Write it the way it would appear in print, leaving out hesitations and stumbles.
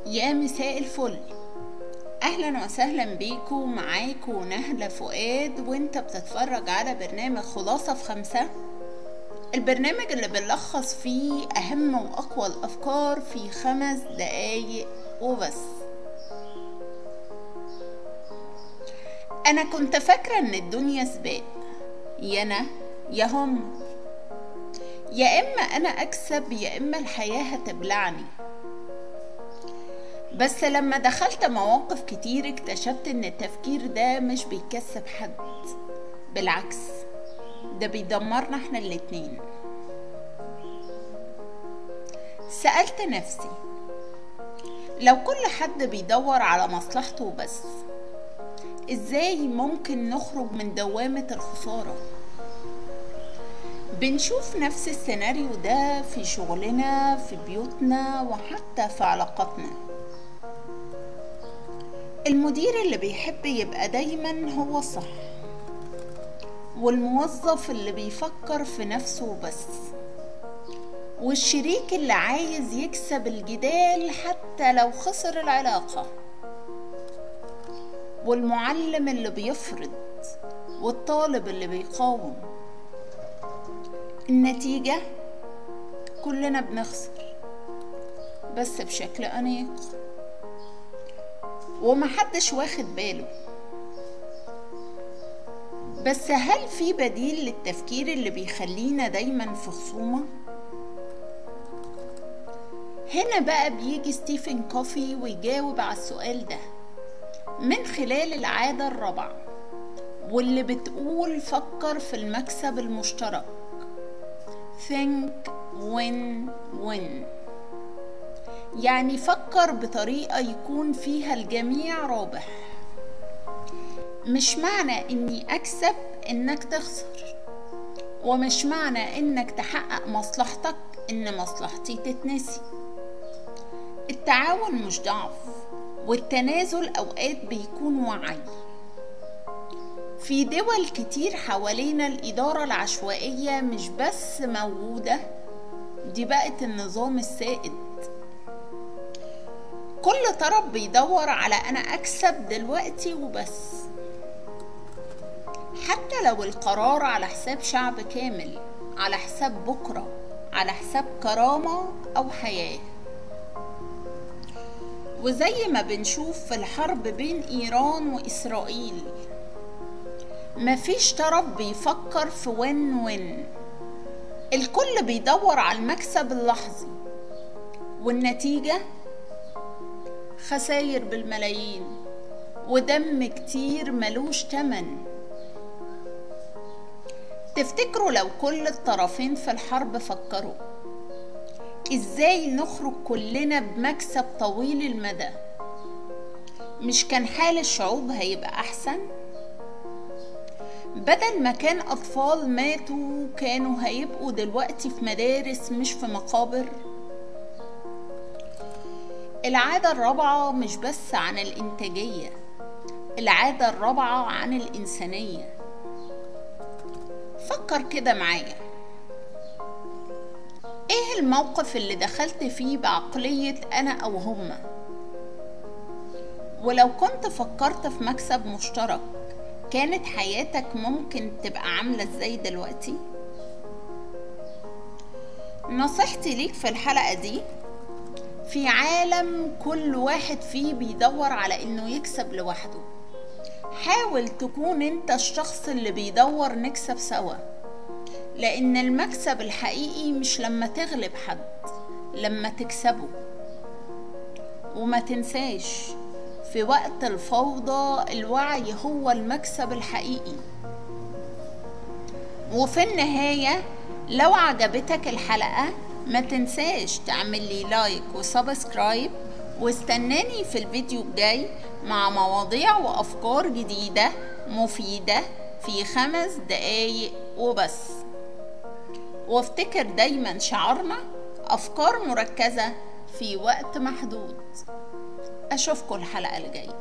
يا مساء الفل، اهلا وسهلا بيكو. معاكو نهلة فؤاد وانت بتتفرج على برنامج خلاصة في 5، البرنامج اللي بنلخص فيه اهم واقوى الافكار في 5 دقايق وبس. انا كنت فاكرة ان الدنيا سباق، يا انا يا هم، يا اما انا اكسب يا اما الحياة هتبلعني. بس لما دخلت مواقف كتير اكتشفت ان التفكير ده مش بيكسب حد، بالعكس ده بيدمرنا احنا الاتنين. سألت نفسي، لو كل حد بيدور على مصلحته بس، ازاي ممكن نخرج من دوامة الخسارة؟ بنشوف نفس السيناريو ده في شغلنا، في بيوتنا، وحتى في علاقاتنا. المدير اللي بيحب يبقى دايما هو الصح، والموظف اللي بيفكر في نفسه بس، والشريك اللي عايز يكسب الجدال حتى لو خسر العلاقة، والمعلم اللي بيفرض، والطالب اللي بيقاوم. النتيجة كلنا بنخسر، بس بشكل أنيق ومحدش واخد باله. بس هل في بديل للتفكير اللي بيخلينا دايما في خصومة؟ هنا بقى بيجي ستيفن كوفي ويجاوب على السؤال ده من خلال العادة الرابعة، واللي بتقول فكر في المكسب المشترك. Think win-win، يعني فكر بطريقة يكون فيها الجميع رابح. مش معنى اني اكسب انك تخسر، ومش معنى انك تحقق مصلحتك ان مصلحتي تتنسي. التعاون مش ضعف، والتنازل اوقات بيكون وعي. في دول كتير حوالينا الإدارة العشوائية مش بس موجودة، دي بقت النظام السائد. كل طرف بيدور على أنا أكسب دلوقتي وبس، حتى لو القرار على حساب شعب كامل، على حساب بكرة، على حساب كرامة أو حياة. وزي ما بنشوف في الحرب بين إيران وإسرائيل، مفيش طرف بيفكر في وين، الكل بيدور على المكسب اللحظي، والنتيجة خسائر بالملايين ودم كتير ملوش تمن. تفتكروا لو كل الطرفين في الحرب فكروا ازاي نخرج كلنا بمكسب طويل المدى، مش كان حال الشعوب هيبقى احسن؟ بدل ما كان أطفال ماتوا كانوا هيبقوا دلوقتي في مدارس مش في مقابر. العادة الرابعة مش بس عن الإنتاجية، العادة الرابعة عن الإنسانية. فكر كده معايا، إيه الموقف اللي دخلت فيه بعقلية أنا أو هما؟ ولو كنت فكرت في مكسب مشترك، كانت حياتك ممكن تبقى عاملة ازاي دلوقتي؟ نصيحتي ليك في الحلقة دي، في عالم كل واحد فيه بيدور على انه يكسب لوحده، حاول تكون انت الشخص اللي بيدور نكسب سوا. لان المكسب الحقيقي مش لما تغلب حد، لما تكسبه. وما تنساش، في وقت الفوضى الوعي هو المكسب الحقيقي. وفي النهاية، لو عجبتك الحلقة ما تنساش تعمل لي لايك وسبسكرايب، واستناني في الفيديو الجاي مع مواضيع وأفكار جديدة مفيدة في 5 دقايق وبس. وافتكر دايما شعارنا أفكار مركزة في وقت محدود. أشوفكم الحلقة الجاية.